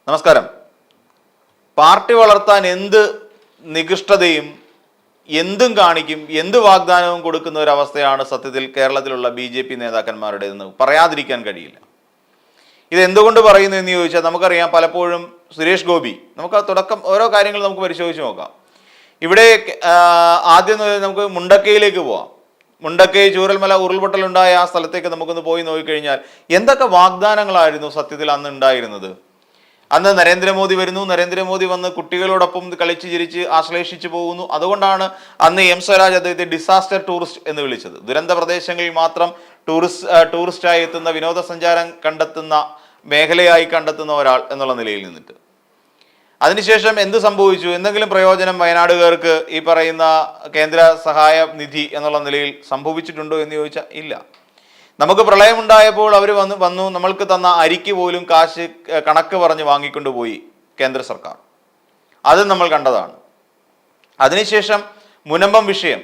നമസ്കാരം. പാർട്ടി വളർത്താൻ എന്ത് നികൃഷ്ടതയും എന്തും കാണിക്കും, എന്ത് വാഗ്ദാനവും കൊടുക്കുന്ന ഒരു അവസ്ഥയാണ് സത്യത്തിൽ കേരളത്തിലുള്ള BJP നേതാക്കന്മാരുടേതെന്ന് പറയാതിരിക്കാൻ കഴിയില്ല. ഇത് എന്തുകൊണ്ട് പറയുന്നു എന്ന് ചോദിച്ചാൽ നമുക്കറിയാം, പലപ്പോഴും സുരേഷ് ഗോപി, നമുക്ക് തുടക്കം ഓരോ കാര്യങ്ങൾ നമുക്ക് പരിശോധിച്ച് നോക്കാം. ഇവിടെ ആദ്യം നമുക്ക് മുണ്ടക്കയിലേക്ക് പോവാം. മുണ്ടക്കൈ ചൂരൽമല ഉരുൾപൊട്ടലുണ്ടായ ആ സ്ഥലത്തേക്ക് നമുക്കൊന്ന് പോയി നോക്കിക്കഴിഞ്ഞാൽ എന്തൊക്കെ വാഗ്ദാനങ്ങളായിരുന്നു സത്യത്തിൽ അന്ന് ഉണ്ടായിരുന്നത്. അന്ന് നരേന്ദ്രമോദി വരുന്നു, നരേന്ദ്രമോദി വന്ന് കുട്ടികളോടൊപ്പം കളിച്ച് ചിരിച്ച് ആശ്ലേഷിച്ചു പോകുന്നു. അതുകൊണ്ടാണ് അന്ന് എം സ്വരാജ് അദ്ദേഹത്തെ ഡിസാസ്റ്റർ ടൂറിസ്റ്റ് എന്ന് വിളിച്ചത്. ദുരന്ത പ്രദേശങ്ങളിൽ മാത്രം ടൂറിസ്റ്റായി എത്തുന്ന, വിനോദസഞ്ചാരം കണ്ടെത്തുന്ന മേഖലയായി കണ്ടെത്തുന്ന ഒരാൾ എന്നുള്ള നിലയിൽ നിന്നിട്ട്. അതിനുശേഷം എന്ത് സംഭവിച്ചു? എന്തെങ്കിലും പ്രയോജനം വയനാടുകാർക്ക് ഈ പറയുന്ന കേന്ദ്ര സഹായ നിധി എന്നുള്ള നിലയിൽ സംഭവിച്ചിട്ടുണ്ടോ എന്ന് ചോദിച്ചാൽ ഇല്ല. നമുക്ക് പ്രളയമുണ്ടായപ്പോൾ അവർ വന്നു നമ്മൾക്ക് തന്ന അരിക്ക് പോലും കാശ് കണക്ക് പറഞ്ഞ് വാങ്ങിക്കൊണ്ടുപോയി കേന്ദ്ര സർക്കാർ. അത് നമ്മൾ കണ്ടതാണ്. അതിനുശേഷം മുനമ്പം വിഷയം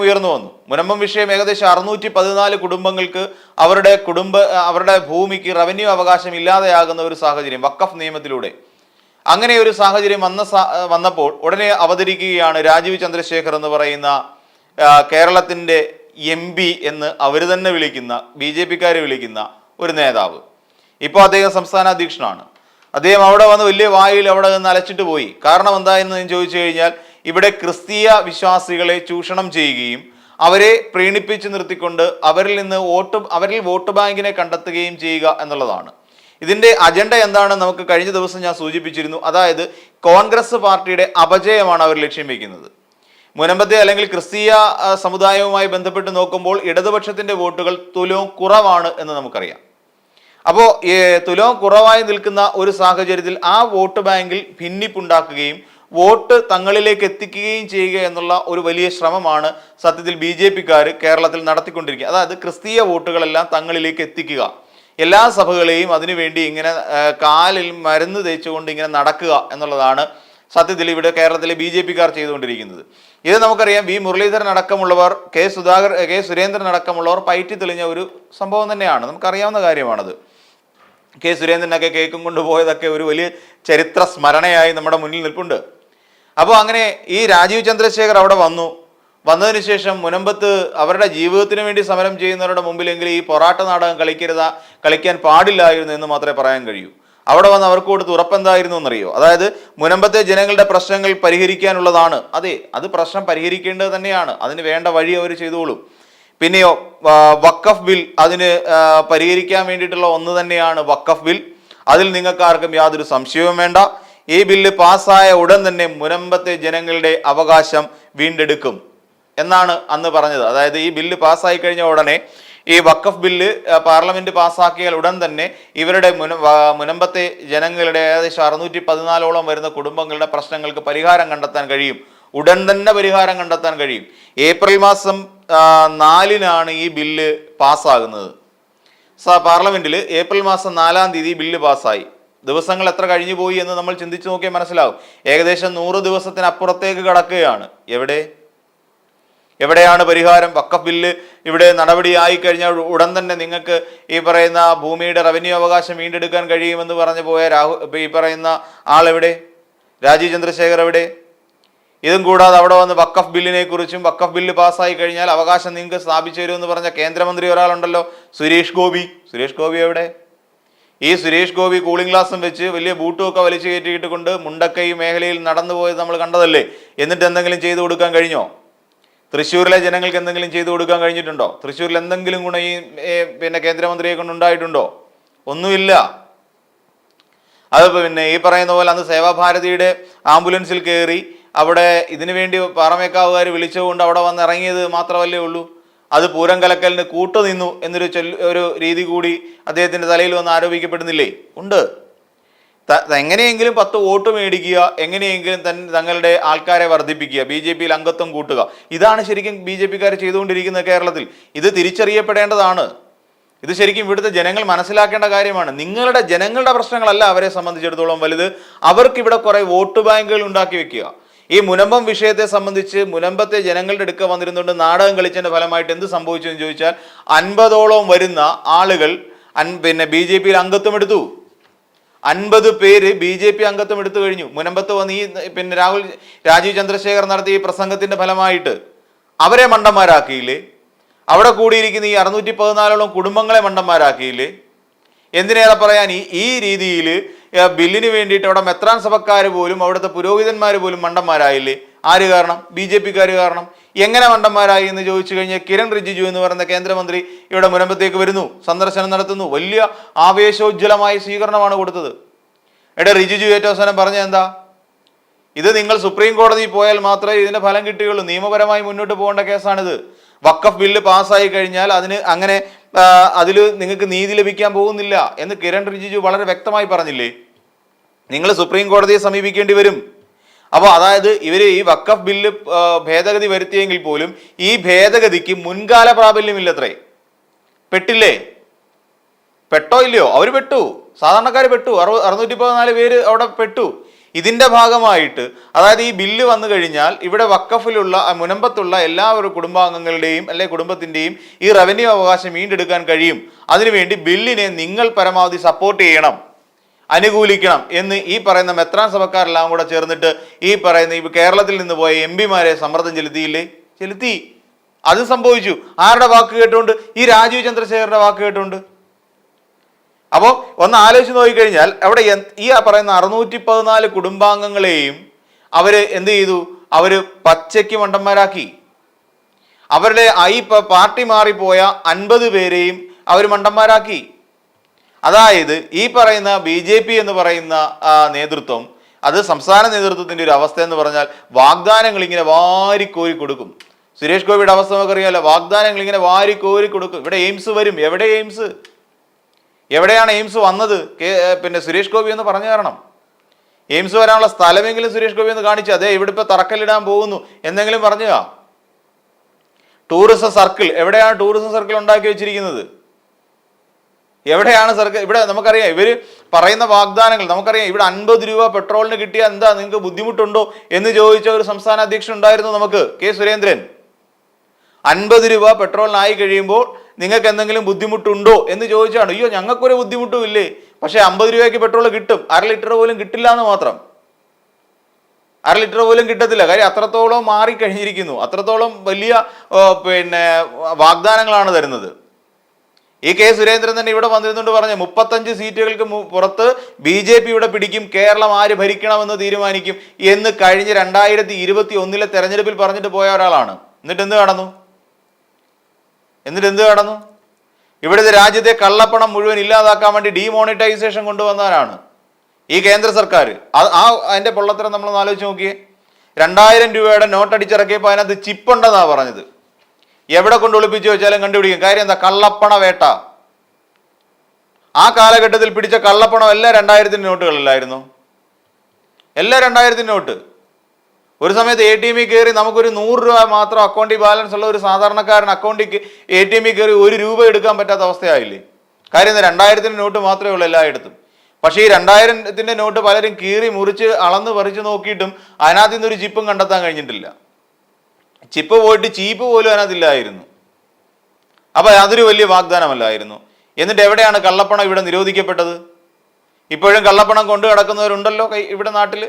ഉയർന്നു വന്നു. മുനമ്പം വിഷയം ഏകദേശം 614 കുടുംബങ്ങൾക്ക് അവരുടെ ഭൂമിക്ക് റവന്യൂ അവകാശം ഇല്ലാതെയാകുന്ന ഒരു സാഹചര്യം വഖഫ് നിയമത്തിലൂടെ. അങ്ങനെ ഒരു സാഹചര്യം വന്നപ്പോൾ ഉടനെ അവതരിക്കുകയാണ് രാജീവ് ചന്ദ്രശേഖർ എന്ന് പറയുന്ന കേരളത്തിൻ്റെ MP എന്ന് അവർ തന്നെ വിളിക്കുന്ന, BJP-ക്കാർ വിളിക്കുന്ന ഒരു നേതാവ്. ഇപ്പോൾ അദ്ദേഹം സംസ്ഥാന അധ്യക്ഷനാണ്. അദ്ദേഹം അവിടെ വന്ന് വലിയ വായിൽ അവിടെ നിന്ന് അലച്ചിട്ട് പോയി. കാരണം എന്തായെന്ന് ചോദിച്ചു കഴിഞ്ഞാൽ, ഇവിടെ ക്രിസ്തീയ വിശ്വാസികളെ ചൂഷണം ചെയ്യുകയും അവരെ പ്രീണിപ്പിച്ച് നിർത്തിക്കൊണ്ട് അവരിൽ വോട്ട് ബാങ്കിനെ കണ്ടെത്തുകയും ചെയ്യുക എന്നുള്ളതാണ്. ഇതിന്റെ അജണ്ട എന്താണ് നമുക്ക് കഴിഞ്ഞ ദിവസം ഞാൻ സൂചിപ്പിച്ചിരുന്നു. അതായത് കോൺഗ്രസ് പാർട്ടിയുടെ അപജയമാണ് അവർ ലക്ഷ്യം വയ്ക്കുന്നത്. മുനമ്പത്തെ അല്ലെങ്കിൽ ക്രിസ്തീയ സമുദായവുമായി ബന്ധപ്പെട്ട് നോക്കുമ്പോൾ ഇടതുപക്ഷത്തിന്റെ വോട്ടുകൾ തുലവും കുറവാണ് എന്ന് നമുക്കറിയാം. അപ്പോൾ തുലവും കുറവായി നിൽക്കുന്ന ഒരു സാഹചര്യത്തിൽ ആ വോട്ട് ബാങ്കിൽ ഭിന്നിപ്പുണ്ടാക്കുകയും വോട്ട് തങ്ങളിലേക്ക് എത്തിക്കുകയും ചെയ്യുക എന്നുള്ള ഒരു വലിയ ശ്രമമാണ് സത്യത്തിൽ BJP-ക്കാർ കേരളത്തിൽ നടത്തിക്കൊണ്ടിരിക്കുക. അതായത് ക്രിസ്തീയ വോട്ടുകളെല്ലാം തങ്ങളിലേക്ക് എത്തിക്കുക, എല്ലാ സഭകളെയും അതിനുവേണ്ടി ഇങ്ങനെ കാലിൽ മരുന്ന് തേച്ചുകൊണ്ട് ഇങ്ങനെ നടക്കുക എന്നുള്ളതാണ് സത്യത്തിൽ ഇവിടെ കേരളത്തിലെ BJP-ക്കാർ ചെയ്തുകൊണ്ടിരിക്കുന്നത്. ഇത് നമുക്കറിയാം. V. മുരളീധരൻ അടക്കമുള്ളവർ, കെ സുരേന്ദ്രൻ അടക്കമുള്ളവർ പയറ്റി തെളിഞ്ഞ ഒരു സംഭവം തന്നെയാണ്. നമുക്കറിയാവുന്ന കാര്യമാണത്. കെ സുരേന്ദ്രനൊക്കെ കേക്കും കൊണ്ടുപോയതൊക്കെ ഒരു വലിയ ചരിത്ര സ്മരണയായി നമ്മുടെ മുന്നിൽ നിൽപ്പുണ്ട്. അപ്പോൾ അങ്ങനെ ഈ രാജീവ് ചന്ദ്രശേഖർ അവിടെ വന്നതിന് ശേഷം മുനമ്പത്ത് അവരുടെ ജീവിതത്തിന് വേണ്ടി സമരം ചെയ്യുന്നവരുടെ മുമ്പിലെങ്കിൽ ഈ പൊറാട്ട നാടകം കളിക്കാൻ പാടില്ലായിരുന്നു എന്ന് മാത്രമേ പറയാൻ കഴിയൂ. അവിടെ വന്ന് അവർക്ക് കൊടുത്ത് ഉറപ്പെന്തായിരുന്നു എന്നറിയോ? അതായത് മുനമ്പത്തെ ജനങ്ങളുടെ പ്രശ്നങ്ങൾ പരിഹരിക്കാനുള്ളതാണ്. അതെ, അത് പ്രശ്നം പരിഹരിക്കേണ്ടത് തന്നെയാണ്. അതിന് വേണ്ട വഴി അവർ ചെയ്തോളും. പിന്നെയോ വഖഫ് ബിൽ, അതിന് പരിഹരിക്കാൻ വേണ്ടിയിട്ടുള്ള ഒന്ന് തന്നെയാണ് വഖഫ് ബിൽ. അതിൽ നിങ്ങൾക്ക് ആർക്കും യാതൊരു സംശയവും വേണ്ട. ഈ ബില്ല് പാസ്സായ ഉടൻ തന്നെ മുനമ്പത്തെ ജനങ്ങളുടെ അവകാശം വീണ്ടെടുക്കും എന്നാണ് അന്ന് പറഞ്ഞത്. അതായത് ഈ ബില്ല് പാസ്സായി കഴിഞ്ഞ ഉടനെ, ഈ വഖഫ് ബില്ല് പാർലമെന്റ് പാസ്സാക്കിയാൽ ഉടൻ തന്നെ ഇവരുടെ മുനമ്പത്തെ ജനങ്ങളുടെ ഏകദേശം 614ഓളം വരുന്ന കുടുംബങ്ങളുടെ പ്രശ്നങ്ങൾക്ക് പരിഹാരം കണ്ടെത്താൻ കഴിയും. ഉടൻ തന്നെ പരിഹാരം കണ്ടെത്താൻ കഴിയും. ഏപ്രിൽ മാസം 4-നാണ് ഈ ബില്ല് പാസ്സാകുന്നത്. പാർലമെന്റിൽ ഏപ്രിൽ മാസം 4-ാം തീയതി ബില്ല് പാസ്സായി. ദിവസങ്ങൾ എത്ര കഴിഞ്ഞു പോയി എന്ന് നമ്മൾ ചിന്തിച്ചു നോക്കിയാൽ മനസ്സിലാവും. ഏകദേശം 100 ദിവസത്തിനപ്പുറത്തേക്ക് കടക്കുകയാണ്. എവിടെയാണ് പരിഹാരം? വഖഫ് ബില്ല് ഇവിടെ നടപടിയായി കഴിഞ്ഞാൽ ഉടൻ തന്നെ നിങ്ങൾക്ക് ഈ പറയുന്ന ഭൂമിയുടെ റവന്യൂ അവകാശം വീണ്ടെടുക്കാൻ കഴിയുമെന്ന് പറഞ്ഞു പോയ ഈ പറയുന്ന ആളെവിടെ? രാജീവ് ചന്ദ്രശേഖർ എവിടെ? ഇതും കൂടാതെ അവിടെ വന്ന് വഖഫ് ബില്ലിനെ കുറിച്ചും, വഖഫ് ബില്ല് പാസ്സായി കഴിഞ്ഞാൽ അവകാശം നിങ്ങൾക്ക് സ്ഥാപിച്ചു തരുമെന്ന് പറഞ്ഞ കേന്ദ്രമന്ത്രി ഒരാളുണ്ടല്ലോ, സുരേഷ് ഗോപി എവിടെ? ഈ സുരേഷ് ഗോപി കൂളിംഗ് ഗ്ലാസും വെച്ച് വലിയ ബൂട്ടും ഒക്കെ വലിച്ചു കയറ്റിയിട്ട് കൊണ്ട് മുണ്ടക്കൈ മേഖലയിൽ നടന്നു പോയത് നമ്മൾ കണ്ടതല്ലേ. എന്നിട്ട് എന്തെങ്കിലും ചെയ്തു കൊടുക്കാൻ കഴിഞ്ഞോ? തൃശ്ശൂരിലെ ജനങ്ങൾക്ക് എന്തെങ്കിലും ചെയ്തു കൊടുക്കാൻ കഴിഞ്ഞിട്ടുണ്ടോ? തൃശ്ശൂരിൽ എന്തെങ്കിലും ഗുണം ഈ കേന്ദ്രമന്ത്രിയെ കൊണ്ടുണ്ടായിട്ടുണ്ടോ? ഒന്നുമില്ല. അത് ഈ പറയുന്ന പോലെ അന്ന് സേവാഭാരതിയുടെ ആംബുലൻസിൽ കയറി അവിടെ ഇതിനു വേണ്ടി പാറമേക്കാവുകാർ വിളിച്ചുകൊണ്ട് അവിടെ വന്ന് ഇറങ്ങിയത് മാത്രമല്ലേ ഉള്ളൂ. അത് പൂരം കലക്കലിന് കൂട്ടുനിന്നു എന്നൊരു രീതി കൂടി അദ്ദേഹത്തിന്റെ തലയിൽ വന്ന് ആരോപിക്കപ്പെടുന്നില്ലേ? ഉണ്ട്. എങ്ങനെയെങ്കിലും 10 വോട്ട് മേടിക്കുക, എങ്ങനെയെങ്കിലും തങ്ങളുടെ ആൾക്കാരെ വർദ്ധിപ്പിക്കുക, BJP-യിൽ അംഗത്വം കൂട്ടുക. ഇതാണ് ശരിക്കും BJP-ക്കാർ ചെയ്തുകൊണ്ടിരിക്കുന്നത് കേരളത്തിൽ. ഇത് തിരിച്ചറിയപ്പെടേണ്ടതാണ്. ഇത് ശരിക്കും ഇവിടുത്തെ ജനങ്ങൾ മനസ്സിലാക്കേണ്ട കാര്യമാണ്. ജനങ്ങളുടെ പ്രശ്നങ്ങളല്ല അവരെ സംബന്ധിച്ചിടത്തോളം വലുത്. അവർക്കിവിടെ കുറെ വോട്ട് ബാങ്കുകൾ ഉണ്ടാക്കി വെക്കുക. ഈ മുനമ്പം വിഷയത്തെ സംബന്ധിച്ച് മുനമ്പത്തെ ജനങ്ങളുടെ അടുക്ക വന്നിരുന്നുകൊണ്ട് നാടകം കളിച്ചതിന്റെ ഫലമായിട്ട് എന്ത് സംഭവിച്ചു എന്ന് ചോദിച്ചാൽ 50ഓളം വരുന്ന ആളുകൾ BJP-യിൽ അംഗത്വം എടുത്തു. 50 പേര് BJP അംഗത്വം എടുത്തു കഴിഞ്ഞു. മുനമ്പത്ത് വന്ന് ഈ പിന്നെ രാജീവ് ചന്ദ്രശേഖർ നടത്തിയ ഈ പ്രസംഗത്തിന്റെ ഫലമായിട്ട് അവരെ മണ്ടന്മാരാക്കിയില്ലേ? അവിടെ കൂടിയിരിക്കുന്ന ഈ 614ഓളം കുടുംബങ്ങളെ മണ്ടന്മാരാക്കിയില്ലേ? എന്തിനേറെ പറയാൻ ഈ രീതിയിൽ ബില്ലിന് വേണ്ടിയിട്ട് അവിടെ മെത്രാൻ സഭക്കാർ പോലും അവിടുത്തെ പുരോഹിതന്മാർ പോലും മണ്ടന്മാരായില്ലേ? ആര് കാരണം? BJPക്കാർ കാരണം. എങ്ങനെ മണ്ടന്മാരായി എന്ന് ചോദിച്ചു കഴിഞ്ഞാൽ കിരൺ റിജിജു എന്ന് പറയുന്ന കേന്ദ്രമന്ത്രി ഇവിടെ മുനമ്പത്തേക്ക് വരുന്നു, സന്ദർശനം നടത്തുന്നു, വലിയ ആവേശോജ്വലമായ സ്വീകരണമാണ് കൊടുത്തത്. റിജിജു ഏറ്റവും അവസാനം പറഞ്ഞ എന്താ? ഇത് നിങ്ങൾ സുപ്രീം കോടതിയിൽ പോയാൽ മാത്രമേ ഇതിന്റെ ഫലം കിട്ടുകയുള്ളൂ, നിയമപരമായി മുന്നോട്ട് പോകേണ്ട കേസാണിത്. വഖഫ് ബില്ല് പാസ്സായി കഴിഞ്ഞാൽ അതിൽ നിങ്ങൾക്ക് നീതി ലഭിക്കാൻ പോകുന്നില്ല എന്ന് കിരൺ റിജിജു വളരെ വ്യക്തമായി പറഞ്ഞില്ലേ? നിങ്ങൾ സുപ്രീം കോടതിയെ സമീപിക്കേണ്ടി വരും. അപ്പോൾ അതായത് ഇവർ ഈ വഖഫ് ബില്ല് ഭേദഗതി വരുത്തിയെങ്കിൽ പോലും ഈ ഭേദഗതിക്ക് മുൻകാല പ്രാബല്യമില്ലത്രേ. പെട്ടില്ലേ? പെട്ടോ ഇല്ലയോ? അവർ പെട്ടു, സാധാരണക്കാർ പെട്ടു. 614 പേര് അവിടെ പെട്ടു. ഇതിന്റെ ഭാഗമായിട്ട് അതായത് ഈ ബില്ല് വന്നു കഴിഞ്ഞാൽ ഇവിടെ വഖഫിലുള്ള മുനമ്പത്തുള്ള എല്ലാവരും കുടുംബാംഗങ്ങളുടെയും അല്ലെ കുടുംബത്തിന്റെയും ഈ റവന്യൂ അവകാശം വീണ്ടെടുക്കാൻ കഴിയും. അതിനുവേണ്ടി ബില്ലിനെ നിങ്ങൾ പരമാവധി സപ്പോർട്ട് ചെയ്യണം, അനുകൂലിക്കണം എന്ന് ഈ പറയുന്ന മെത്രാൻ സഭക്കാരെല്ലാം കൂടെ ചേർന്നിട്ട് ഈ പറയുന്ന ഈ കേരളത്തിൽ നിന്ന് പോയ MP-മാരെ സമ്മർദ്ദം ചെലുത്തിയില്ലേ? ചെലുത്തി. അത് സംഭവിച്ചു. ആരുടെ വാക്ക് കേട്ടുകൊണ്ട്? ഈ രാജീവ് ചന്ദ്രശേഖറിന്റെ വാക്ക് കേട്ടുകൊണ്ട്. അപ്പോൾ ഒന്ന് ആലോചിച്ച് നോക്കിക്കഴിഞ്ഞാൽ അവിടെ ഈ പറയുന്ന 614 കുടുംബാംഗങ്ങളെയും അവര് എന്ത് ചെയ്തു? അവര് പച്ചയ്ക്ക് മണ്ടന്മാരാക്കി. അവരുടെ പാർട്ടി മാറിപ്പോയ 50 പേരെയും അവർ മണ്ടന്മാരാക്കി. അതായത് ഈ പറയുന്ന BJP എന്ന് പറയുന്ന നേതൃത്വം, അത് സംസ്ഥാന നേതൃത്വത്തിന്റെ ഒരു അവസ്ഥ എന്ന് പറഞ്ഞാൽ വാഗ്ദാനങ്ങൾ ഇങ്ങനെ വാരിക്കോരി കൊടുക്കും. സുരേഷ് ഗോപിയുടെ അവസ്ഥ നമുക്കറിയാലോ, വാഗ്ദാനങ്ങൾ ഇങ്ങനെ വാരിക്കോരി കൊടുക്കും. ഇവിടെ എയിംസ് വരും. എവിടെ എയിംസ്? എവിടെയാണ് എയിംസ് വന്നത്? പിന്നെ സുരേഷ് ഗോപി എന്ന് പറഞ്ഞു തരണം. എയിംസ് വരാനുള്ള സ്ഥലമെങ്കിലും സുരേഷ് ഗോപി എന്ന് കാണിച്ചു. അതെ ഇവിടെ ഇപ്പൊ തറക്കല്ലിടാൻ പോകുന്നു എന്തെങ്കിലും പറഞ്ഞുക. ടൂറിസം സർക്കിൾ, എവിടെയാണ് ടൂറിസം സർക്കിൾ ഉണ്ടാക്കി വെച്ചിരിക്കുന്നത്? എവിടെയാണ് സർക്കിൾ? ഇവിടെ നമുക്കറിയാം ഇവര് പറയുന്ന വാഗ്ദാനങ്ങൾ നമുക്കറിയാം. ഇവിടെ 50 രൂപ പെട്രോളിന് കിട്ടിയാൽ എന്താ നിങ്ങൾക്ക് ബുദ്ധിമുട്ടുണ്ടോ എന്ന് ചോദിച്ച ഒരു സംസ്ഥാന അധ്യക്ഷൻ ഉണ്ടായിരുന്നു നമുക്ക്, കെ സുരേന്ദ്രൻ. 50 രൂപ പെട്രോളിനായി കഴിയുമ്പോൾ നിങ്ങൾക്ക് എന്തെങ്കിലും ബുദ്ധിമുട്ടുണ്ടോ എന്ന് ചോദിച്ചാണ്. അയ്യോ ഞങ്ങൾക്കൊരു ബുദ്ധിമുട്ടും ഇല്ലേ, പക്ഷെ 50 രൂപയ്ക്ക് പെട്രോൾ കിട്ടും, 1/2 ലിറ്റർ പോലും കിട്ടില്ല എന്ന് മാത്രം. 1/2 ലിറ്റർ പോലും കിട്ടത്തില്ല. കാര്യം അത്രത്തോളം മാറിക്കഴിഞ്ഞിരിക്കുന്നു. അത്രത്തോളം വലിയ പിന്നെ വാഗ്ദാനങ്ങളാണ് തരുന്നത്. ഈ കെ സുരേന്ദ്രൻ തന്നെ ഇവിടെ വന്നിരുന്നുകൊണ്ട് പറഞ്ഞ 35 സീറ്റുകൾക്ക് പുറത്ത് BJP ഇവിടെ പിടിക്കും, കേരളം ആര് ഭരിക്കണമെന്ന് തീരുമാനിക്കും എന്ന് കഴിഞ്ഞ 2021 തെരഞ്ഞെടുപ്പിൽ പറഞ്ഞിട്ട് പോയ ഒരാളാണ്. എന്നിട്ട് എന്ത് കടന്നു? ഇവിടുത്തെ രാജ്യത്തെ കള്ളപ്പണം മുഴുവൻ ഇല്ലാതാക്കാൻ വേണ്ടി ഡീമോണിറ്റൈസേഷൻ കൊണ്ടുവന്നവരാണ് ഈ കേന്ദ്ര സർക്കാർ. അതിന്റെ പൊള്ളത്തരം നമ്മൾ ആലോചിച്ച് നോക്കിയേ. 2000 രൂപയുടെ നോട്ട് അടിച്ചിറക്കിയപ്പോൾ അതിനകത്ത് ചിപ്പ് ഉണ്ടെന്നാ പറഞ്ഞത്. എവിടെ കൊണ്ട് ഒളിപ്പിച്ചു വെച്ചാലും കണ്ടുപിടിക്കും. കാര്യം എന്താ? കള്ളപ്പണ വേട്ട. ആ കാലഘട്ടത്തിൽ പിടിച്ച കള്ളപ്പണം എല്ലാം 2000 നോട്ടുകളിലായിരുന്നു. എല്ലാം 2000 നോട്ട്. ഒരു സമയത്ത് ATM-ൽ കയറി നമുക്കൊരു 100 രൂപ മാത്രം അക്കൗണ്ടിൽ ബാലൻസ് ഉള്ള ഒരു സാധാരണക്കാരൻ അക്കൗണ്ടിൽ ATM-ൽ കയറി 1 രൂപ എടുക്കാൻ പറ്റാത്ത അവസ്ഥയായില്ലേ? കാര്യം 2000 നോട്ട് മാത്രമേ ഉള്ളൂ എല്ലായിടത്തും. പക്ഷേ ഈ 2000 നോട്ട് പലരും കീറി മുറിച്ച് അളന്ന് പറിച്ച് നോക്കിയിട്ടും അതിനകത്ത് നിന്നൊരു ചിപ്പും കണ്ടെത്താൻ കഴിഞ്ഞിട്ടില്ല. ചിപ്പ് പോയിട്ട് ചീപ്പ് പോലും അതിനകത്തില്ലായിരുന്നു. അപ്പൊ അതൊരു വലിയ വാഗ്ദാനമല്ലായിരുന്നു. എന്നിട്ട് എവിടെയാണ് കള്ളപ്പണം ഇവിടെ നിരോധിക്കപ്പെട്ടത്? ഇപ്പോഴും കള്ളപ്പണം കൊണ്ടു കിടക്കുന്നവരുണ്ടല്ലോ ഇവിടെ നാട്ടിൽ.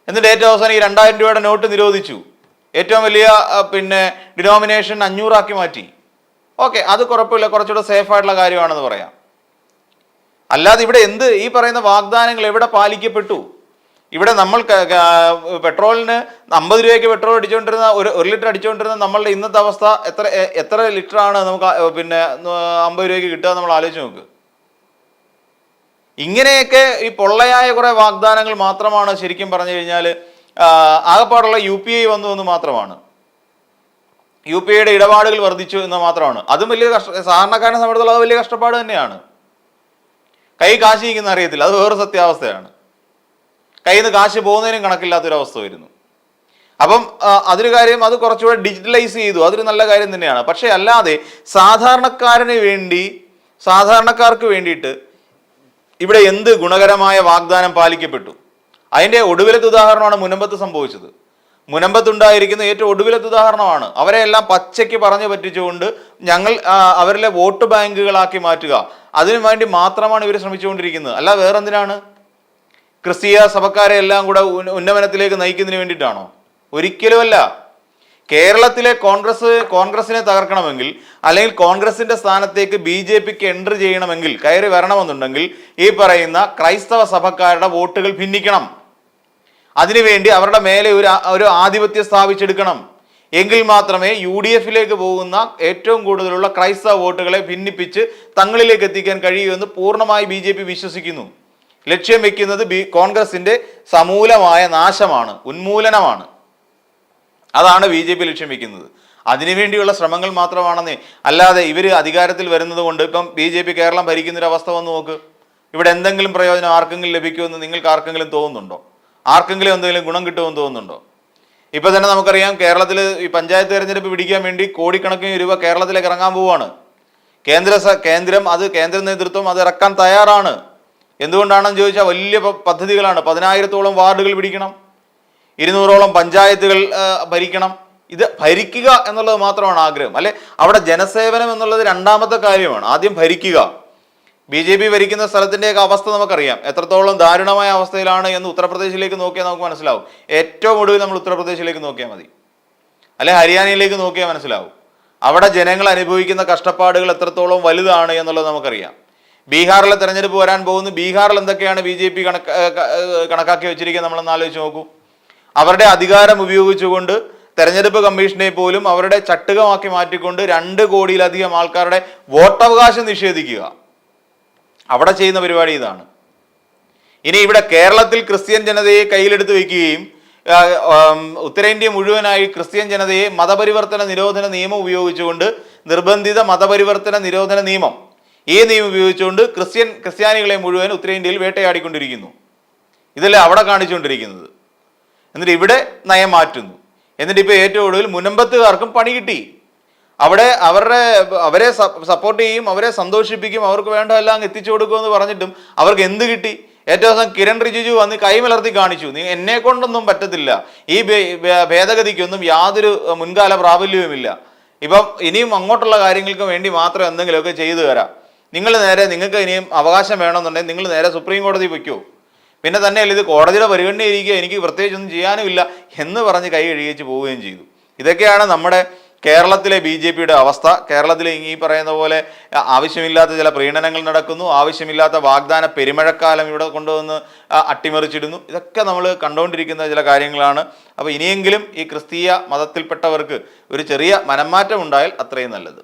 എന്നിട്ട് ഏറ്റവും അവസാനം ഈ 2000 രൂപയുടെ നോട്ട് നിരോധിച്ചു. ഏറ്റവും വലിയ പിന്നെ ഡിനോമിനേഷൻ 500 ആക്കി മാറ്റി. ഓക്കെ, അത് കുഴപ്പമില്ല, കുറച്ചുകൂടെ സേഫ് ആയിട്ടുള്ള കാര്യമാണെന്ന് പറയാം. അല്ലാതെ ഇവിടെ ഈ പറയുന്ന വാഗ്ദാനങ്ങൾ എവിടെ പാലിക്കപ്പെട്ടു? ഇവിടെ നമ്മൾ പെട്രോളിന് 50 രൂപയ്ക്ക് പെട്രോൾ അടിച്ചുകൊണ്ടിരുന്ന 1 ലിറ്റർ അടിച്ചുകൊണ്ടിരുന്ന നമ്മളുടെ ഇന്നത്തെ അവസ്ഥ എത്ര ലിറ്ററാണ് നമുക്ക് പിന്നെ 50 രൂപയ്ക്ക് കിട്ടുക? നമ്മൾ ആലോചിച്ച് നോക്ക്. ഇങ്ങനെയൊക്കെ ഈ പൊള്ളയായ കുറെ വാഗ്ദാനങ്ങൾ മാത്രമാണ് ശരിക്കും പറഞ്ഞു കഴിഞ്ഞാൽ ആകെപ്പാടുള്ള UPI വന്നു എന്ന് മാത്രമാണ്. UPIയുടെ ഇടപാടുകൾ വർദ്ധിച്ചു എന്ന് മാത്രമാണ്. അതും വലിയ സാധാരണക്കാരനെ സംബന്ധിച്ചുള്ള അത് വലിയ കഷ്ടപ്പാട് തന്നെയാണ്. കൈ കാശ് ഇരിക്കുന്ന അറിയത്തില്ല, അത് വേറെ സത്യാവസ്ഥയാണ്. കയ്യിൽ നിന്ന് കാശ് പോകുന്നതിനും കണക്കില്ലാത്തൊരവസ്ഥ വരുന്നു. അപ്പം അതൊരു കാര്യം, അത് കുറച്ചുകൂടെ ഡിജിറ്റലൈസ് ചെയ്തു, അതൊരു നല്ല കാര്യം തന്നെയാണ്. പക്ഷെ അല്ലാതെ സാധാരണക്കാർക്ക് വേണ്ടിയിട്ട് ഇവിടെ എന്ത് ഗുണകരമായ വാഗ്ദാനം പാലിക്കപ്പെട്ടു? അതിൻ്റെ ഒടുവിലത്തെ ഉദാഹരണമാണ് മുനമ്പത്ത് സംഭവിച്ചത്. മുനമ്പത്തുണ്ടായിരിക്കുന്ന ഏറ്റവും ഒടുവിലത്തെ ഉദാഹരണമാണ്. അവരെല്ലാം പച്ചയ്ക്ക് പറഞ്ഞു പറ്റിച്ചുകൊണ്ട് ഞങ്ങൾ അവരിലെ വോട്ട് ബാങ്കുകളാക്കി മാറ്റുക, അതിനു വേണ്ടി മാത്രമാണ് ഇവർ ശ്രമിച്ചുകൊണ്ടിരിക്കുന്നത്. അല്ല വേറെന്തിനാണ്? ക്രിസ്തീയ സഭക്കാരെ എല്ലാം കൂടെ ഉന്നമനത്തിലേക്ക് നയിക്കുന്നതിന് വേണ്ടിയിട്ടാണോ? ഒരിക്കലുമല്ല. കേരളത്തിലെ കോൺഗ്രസിനെ തകർക്കണമെങ്കിൽ, അല്ലെങ്കിൽ കോൺഗ്രസിന്റെ സ്ഥാനത്തേക്ക് BJPക്ക് എൻട്രി ചെയ്യണമെങ്കിൽ, കയറി വരണമെന്നുണ്ടെങ്കിൽ ഈ പറയുന്ന ക്രൈസ്തവ സഭക്കാരുടെ വോട്ടുകൾ ഭിന്നിക്കണം. അതിനുവേണ്ടി അവരുടെ മേലെ ഒരു ആധിപത്യം സ്ഥാപിച്ചെടുക്കണം. എങ്കിൽ മാത്രമേ UDFിലേക്ക് പോകുന്ന ഏറ്റവും കൂടുതലുള്ള ക്രൈസ്തവ വോട്ടുകളെ ഭിന്നിപ്പിച്ച് തങ്ങളിലേക്ക് എത്തിക്കാൻ കഴിയൂ എന്ന് പൂർണ്ണമായി BJP വിശ്വസിക്കുന്നു. ലക്ഷ്യം വെക്കുന്നത് കോൺഗ്രസിന്റെ സമൂലമായ നാശമാണ്, ഉന്മൂലനമാണ്. അതാണ് BJP ലക്ഷ്യം വെക്കുന്നത്. അതിനുവേണ്ടിയുള്ള ശ്രമങ്ങൾ മാത്രമാണെന്നേ. അല്ലാതെ ഇവർ അധികാരത്തിൽ വരുന്നത് കൊണ്ട് ഇപ്പം BJP കേരളം ഭരിക്കുന്നൊരവസ്ഥ വന്ന് നോക്ക്. ഇവിടെ എന്തെങ്കിലും പ്രയോജനം ആർക്കെങ്കിലും ലഭിക്കുമെന്ന് നിങ്ങൾക്ക് ആർക്കെങ്കിലും തോന്നുന്നുണ്ടോ? ആർക്കെങ്കിലും എന്തെങ്കിലും ഗുണം കിട്ടുമെന്ന് തോന്നുന്നുണ്ടോ? ഇപ്പൊ തന്നെ നമുക്കറിയാം, കേരളത്തിൽ ഈ പഞ്ചായത്ത് തെരഞ്ഞെടുപ്പ് പിടിക്കാൻ വേണ്ടി കോടിക്കണക്കിന് രൂപ കേരളത്തിലേക്ക് ഇറങ്ങാൻ പോവുകയാണ്. കേന്ദ്ര നേതൃത്വം അത് ഇറക്കാൻ തയ്യാറാണ്. എന്തുകൊണ്ടാണെന്ന് ചോദിച്ചാൽ വലിയ പദ്ധതികളാണ്. 10,000-ഓളം വാർഡുകൾ പിടിക്കണം, 200-ഓളം പഞ്ചായത്തുകൾ ഭരിക്കണം. ഇത് ഭരിക്കുക എന്നുള്ളത് മാത്രമാണ് ആഗ്രഹം, അല്ലെ? അവിടെ ജനസേവനം എന്നുള്ളത് രണ്ടാമത്തെ കാര്യമാണ്. ആദ്യം ഭരിക്കുക. BJP ഭരിക്കുന്ന സ്ഥലത്തിൻ്റെയൊക്കെ അവസ്ഥ നമുക്കറിയാം, എത്രത്തോളം ദാരുണമായ അവസ്ഥയിലാണ് എന്ന് ഉത്തർപ്രദേശിലേക്ക് നോക്കിയാൽ നമുക്ക് മനസ്സിലാവും. ഏറ്റവും ഒടുവിൽ നമ്മൾ ഉത്തർപ്രദേശിലേക്ക് നോക്കിയാൽ മതി, അല്ലെ ഹരിയാനയിലേക്ക് നോക്കിയാൽ മനസ്സിലാവും. അവിടെ ജനങ്ങൾ അനുഭവിക്കുന്ന കഷ്ടപ്പാടുകൾ എത്രത്തോളം വലുതാണ് എന്നുള്ളത് നമുക്കറിയാം. ബീഹാറിലെ തെരഞ്ഞെടുപ്പ് വരാൻ പോകുന്നു. ബീഹാറിൽ എന്തൊക്കെയാണ് BJP കണക്കാക്കി വെച്ചിരിക്കുക നമ്മളൊന്ന് ആലോചിച്ച് നോക്കൂ. അവരുടെ അധികാരം ഉപയോഗിച്ചുകൊണ്ട് തെരഞ്ഞെടുപ്പ് കമ്മീഷനെ പോലും അവരുടെ ചട്ടുകമാക്കി മാറ്റിക്കൊണ്ട് 2 കോടിയിലധികം ആൾക്കാരുടെ വോട്ടവകാശം നിഷേധിക്കുക. അവിടെ ചെയ്യുന്ന പരിപാടി ഇതാണ്. ഇനി ഇവിടെ കേരളത്തിൽ ക്രിസ്ത്യൻ ജനതയെ കയ്യിലെടുത്ത് വയ്ക്കുകയും ഉത്തരേന്ത്യ മുഴുവനായി ക്രിസ്ത്യൻ ജനതയെ മതപരിവർത്തന നിരോധന നിയമം ഉപയോഗിച്ചുകൊണ്ട്, നിർബന്ധിത മതപരിവർത്തന നിരോധന നിയമം, ഈ നിയമം ഉപയോഗിച്ചുകൊണ്ട് ക്രിസ്ത്യാനികളെ മുഴുവൻ ഉത്തരേന്ത്യയിൽ വേട്ടയാടിക്കൊണ്ടിരിക്കുന്നു. ഇതല്ലേ അവിടെ കാണിച്ചുകൊണ്ടിരിക്കുന്നത്. എന്നിട്ട് ഇവിടെ നയം മാറ്റുന്നു. എന്നിട്ട് ഇപ്പോൾ ഏറ്റവും ഒടുവിൽ മുനമ്പത്തുകാർക്കും പണി കിട്ടി. അവിടെ അവരെ സപ്പോർട്ട് ചെയ്യും, അവരെ സന്തോഷിപ്പിക്കും, അവർക്ക് വേണ്ടതെല്ലാം എത്തിച്ചു കൊടുക്കുമെന്ന് പറഞ്ഞിട്ടും അവർക്ക് എന്ത് കിട്ടി? ഏറ്റവും ദിവസം കിരൺ റിജിജു വന്ന് കൈമലർത്തി കാണിച്ചു, എന്നെ കൊണ്ടൊന്നും പറ്റത്തില്ല, ഈ ഭേദഗതിക്കൊന്നും യാതൊരു മുൻകാല പ്രാബല്യവുമില്ല, ഇപ്പം ഇനിയും അങ്ങോട്ടുള്ള കാര്യങ്ങൾക്ക് വേണ്ടി മാത്രം എന്തെങ്കിലുമൊക്കെ ചെയ്തു തരാം, നിങ്ങൾക്ക് ഇനിയും അവകാശം വേണമെന്നുണ്ടെങ്കിൽ നിങ്ങൾ നേരെ സുപ്രീം കോടതി വയ്ക്കൂ, പിന്നെ തന്നെയല്ല ഇത് കോടതിയുടെ പരിഗണനയിരിക്കുക, എനിക്ക് പ്രത്യേകിച്ചൊന്നും ചെയ്യാനുമില്ല എന്ന് പറഞ്ഞ് കൈ കഴുകിച്ച് പോവുകയും ചെയ്തു. ഇതൊക്കെയാണ് നമ്മുടെ കേരളത്തിലെ BJPയുടെ അവസ്ഥ. കേരളത്തിൽ ഈ പറയുന്ന പോലെ ആവശ്യമില്ലാത്ത ചില പ്രീണനങ്ങൾ നടക്കുന്നു, ആവശ്യമില്ലാത്ത വാഗ്ദാന പെരുമഴക്കാലം ഇവിടെ കൊണ്ടുവന്ന് അട്ടിമറിച്ചിടുന്നു. ഇതൊക്കെ നമ്മൾ കണ്ടുകൊണ്ടിരിക്കുന്ന ചില കാര്യങ്ങളാണ്. അപ്പോൾ ഇനിയെങ്കിലും ഈ ക്രിസ്തീയ മതത്തിൽപ്പെട്ടവർക്ക് ഒരു ചെറിയ മനംമാറ്റം ഉണ്ടായാൽ അത്രയും നല്ലത്.